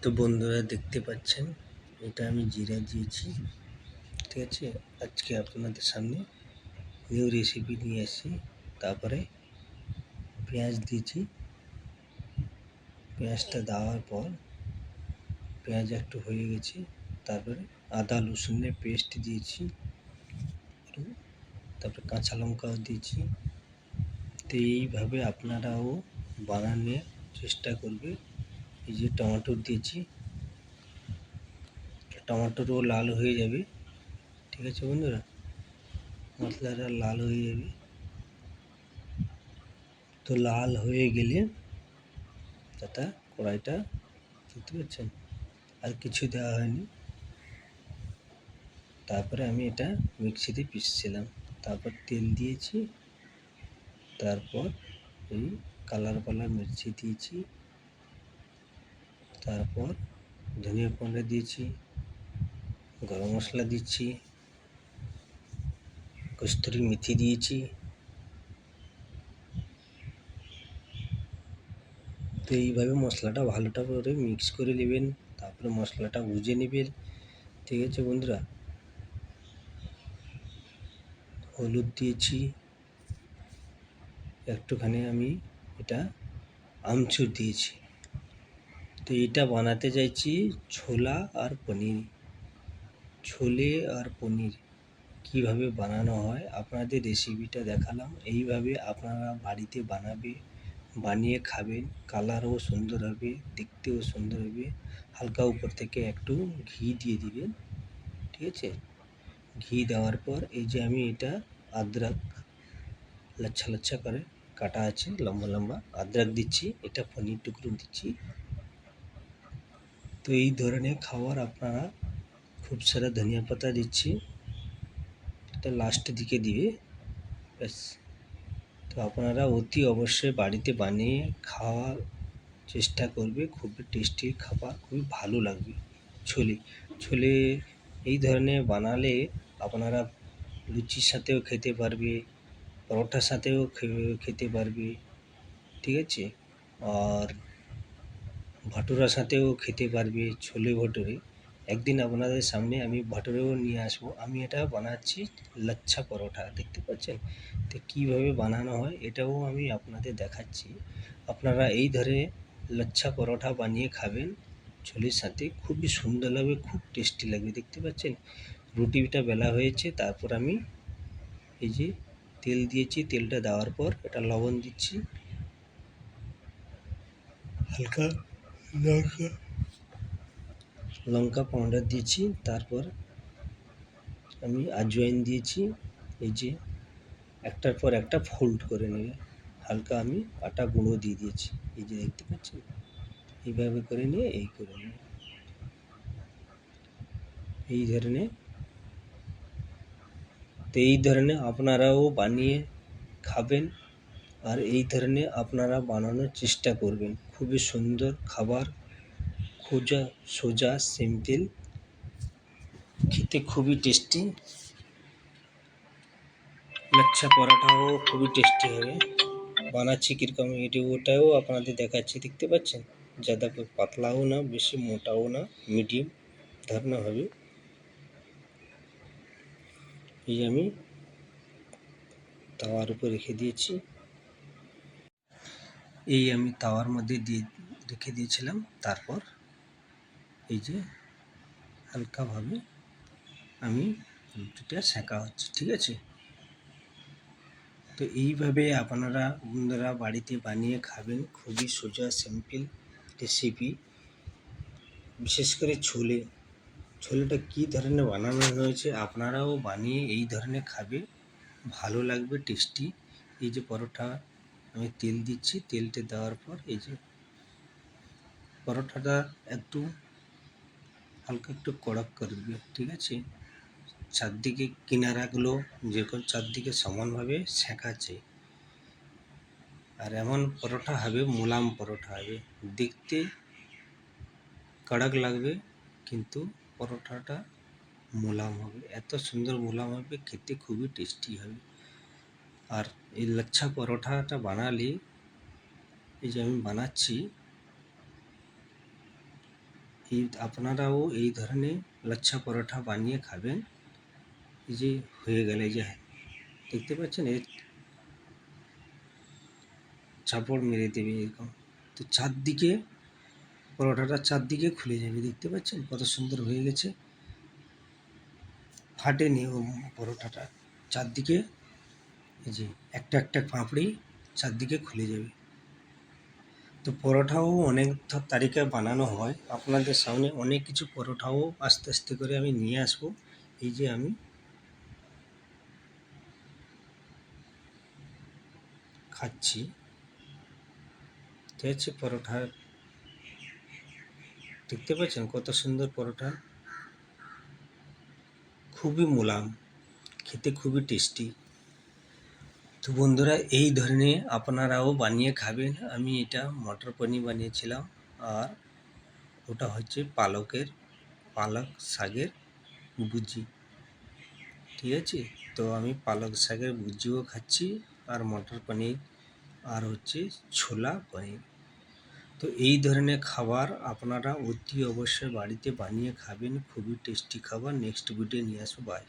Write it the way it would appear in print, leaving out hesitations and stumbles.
তো বন্ধুরা দেখতে পাচ্ছেন এটা আমি জিরা দিয়েছি, ঠিক আছে। আজকে আপনাদের সামনে নিউ রেসিপি নিয়ে এসেছি। তারপরে পেঁয়াজ দিয়েছি, পেঁয়াজটা দেওয়ার পর পেঁয়াজ একটু হয়ে গেছে, তারপরে আদা রসুনের পেস্ট দিয়েছি, তারপরে কাঁচা লঙ্কাও দিয়েছি। তো এইভাবে আপনারাও বানানোর চেষ্টা করবে। এই যে টমেটো দিয়েছি, টমেটোরও লাল হয়ে যাবে, ঠিক আছে বন্ধুরা, মশলাটা লাল হয়ে যাবে। তো লাল হয়ে গেলে এটা কড়াইটা, বুঝতে পারছেন, আর কিছু দেওয়া হয়নি। তারপরে আমি এটা মিক্সিতে পিসছিলাম, তারপর তেল দিয়েছি, তারপর এই কালার মির্চি দিয়েছি, তারপর ধনিয়া পাউডার দিয়েছি, গরম মশলা দিচ্ছি, কস্তুরি মেথি দিয়েছি। তো এইভাবে মশলাটা ভালোটা করে মিক্স করে নেবেন, তারপরে মশলাটা ভুজে নেবেন, ঠিক আছে বন্ধুরা। হলুদ দিয়েছি একটুখানি, আমি এটা আমচুর দিয়েছি। তো এটা বানাতে চাইছি ছোলা আর পনির, ছোলে আর পনির কীভাবে বানানো হয় আপনাদের রেসিপিটা দেখালাম। এইভাবে আপনারা বাড়িতে বানিয়ে খাবেন, কালারও সুন্দর হবে, দেখতেও সুন্দর হবে। হালকা উপর থেকে একটু ঘি দিয়ে দিবেন, ঠিক আছে। ঘি দেওয়ার পর এই যে আমি এটা আদরক লচ্ছা লচ্ছা করে কাটা আছে, লম্বা লম্বা আদরক দিচ্ছি, এটা পনির টুকরো দিচ্ছি। তো এই ধরনের খাবার আপনারা, খুব সারা ধনিয়া পাতা দিচ্ছি, এটা লাস্ট দিকে দিবে, ব্যাস। তো আপনারা অতি অবশ্যই বাড়িতে বানিয়ে খাওয়ার চেষ্টা করবে, খুবই টেস্টি খাবার, খুবই ভালো লাগবে। ছোলে ছোলে এই ধরনের বানালে আপনারা লুচির সাথেও খেতে পারবে, পরোটার সাথেও খেতে পারবে, ঠিক আছে। আর ভাটুরার সাথেও খেতে পারবে, ছোলে ভটুরে। একদিন আপনাদের সামনে আমি ভাটুরেও নিয়ে আসবো। আমি এটা বানাচ্ছি লাচ্ছা পরোটা, দেখতে পাচ্ছেন। তো কীভাবে বানানো হয় এটাও আমি আপনাদের দেখাচ্ছি। আপনারা এই ধরে লাচ্ছা পরোটা বানিয়ে খাবেন ছোলের সাথে, খুবই সুন্দর লাগবে, খুব টেস্টি লাগবে, দেখতে পাচ্ছেন। রুটিটা বেলা হয়েছে, তারপর আমি এই যে তেল দিয়েছি, তেলটা দেওয়ার পর এটা লবণ দিচ্ছি, হালকা লঙ্কা পাউডার দিয়েছি, তারপর আমি আজওয়াইন দিয়েছি। এই যে একটার পর একটা ফোল্ড করে নিয়ে হালকা আমি আটা গুঁড়ো দিয়ে দিয়েছি, এই যে দেখতে পাচ্ছেন। এইভাবে করে নিয়ে এই করে নিয়ে এই ধরনের। তো এই ধরনের আপনারাও বানিয়ে খাবেন, আর এই ধরনের আপনারা বানানোর চেষ্টা করবেন। খুবই সুন্দর খাবার, সোজা সিম্পল, খেতে খুবই টেস্টি। লাচ্ছা পরোটাও খুবই টেস্টি হবে। বানাচ্ছি কীরকম ওটাও আপনাদের দেখাচ্ছি, দেখতে পাচ্ছেন। ज़्यादा পাতলাও না, বেশি মোটাও না, মিডিয়াম ধরনের হবে। এই আমি তাওয়ার উপর রেখে দিয়েছি, এই আমি তাওয়ার মধ্যে রেখে দিয়েছিলাম। তারপর এই যে হালকাভাবে আমি রুটিটা সেঁকা হচ্ছে, ঠিক আছে। তো এইভাবে আপনারা বন্ধুরা বাড়িতে বানিয়ে খাবেন, খুবই সোজা সিম্পল রেসিপি। বিশেষ করে ছোলেটা কী ধরনের বানানো হয়েছে আপনারাও বানিয়ে এই ধরনের খাবে, ভালো লাগবে, টেস্টি। এই যে পরোটা আমি তেল দিচ্ছি, তেলটা দেওয়ার পর এই যে পরোটাটা একটু হালকা একটু কড়ক করে দেবে, ঠিক আছে। চারদিকে কিনারাগুলো যেরকম চারদিকে সমানভাবে সেঁকাচ্ছে। আর এমন পরোটা হবে, মোলাম পরোটা হবে, দেখতে কড়ক লাগবে কিন্তু পরোটাটা মোলাম হবে, এত সুন্দর মোলাম হবে, খেতে খুবই টেস্টি হবে। আর এই লাচ্ছা পরোটাটা বানালে, এই যে আমি বানাচ্ছি, আপনারাও এই ধরনের লাচ্ছা পরোটা বানিয়ে খাবেন। এই যে হয়ে গেলে যে দেখতে পাচ্ছেন এর চাপড় মেরে দেবে এরকম, তো চারদিকে পরোটাটা চারদিকে খুলে যাবে। দেখতে পাচ্ছেন কত সুন্দর হয়ে গেছে, ফাটেনি পরোটাটা চারদিকে। এই যে একটা একটা পাঁপড়ি চারদিকে খুলে যাবে। তো পরোটাও অনেক তারিকায় বানানো হয়, আপনাদের সামনে অনেক কিছু পরোটাও আস্তে আস্তে করে আমি নিয়ে আসবো। এই যে আমি খাচ্ছি, ঠিক আছে, পরোটা দেখতে পাচ্ছেন কত সুন্দর পরোটা, খুবই মোলায়েম, খেতে খুবই টেস্টি। তো বন্ধুরা এই ধরনের আপনারাও বানিয়ে খাবেন। আমি এটা মটর পনির বানিয়েছিলাম, আর ওটা হচ্ছে পালক শাকের ভুজি, ঠিক আছে। তো আমি পালক শাকের ভুজিও খাচ্ছি, আর মটর পনির, আর হচ্ছে ছোলা পনির। তো এই ধরনের খাবার আপনারা অতি অবশ্যই বাড়িতে বানিয়ে খাবেন, খুবই টেস্টি খাবার। নেক্সট ভিডিও নিয়ে আসবো, বাই।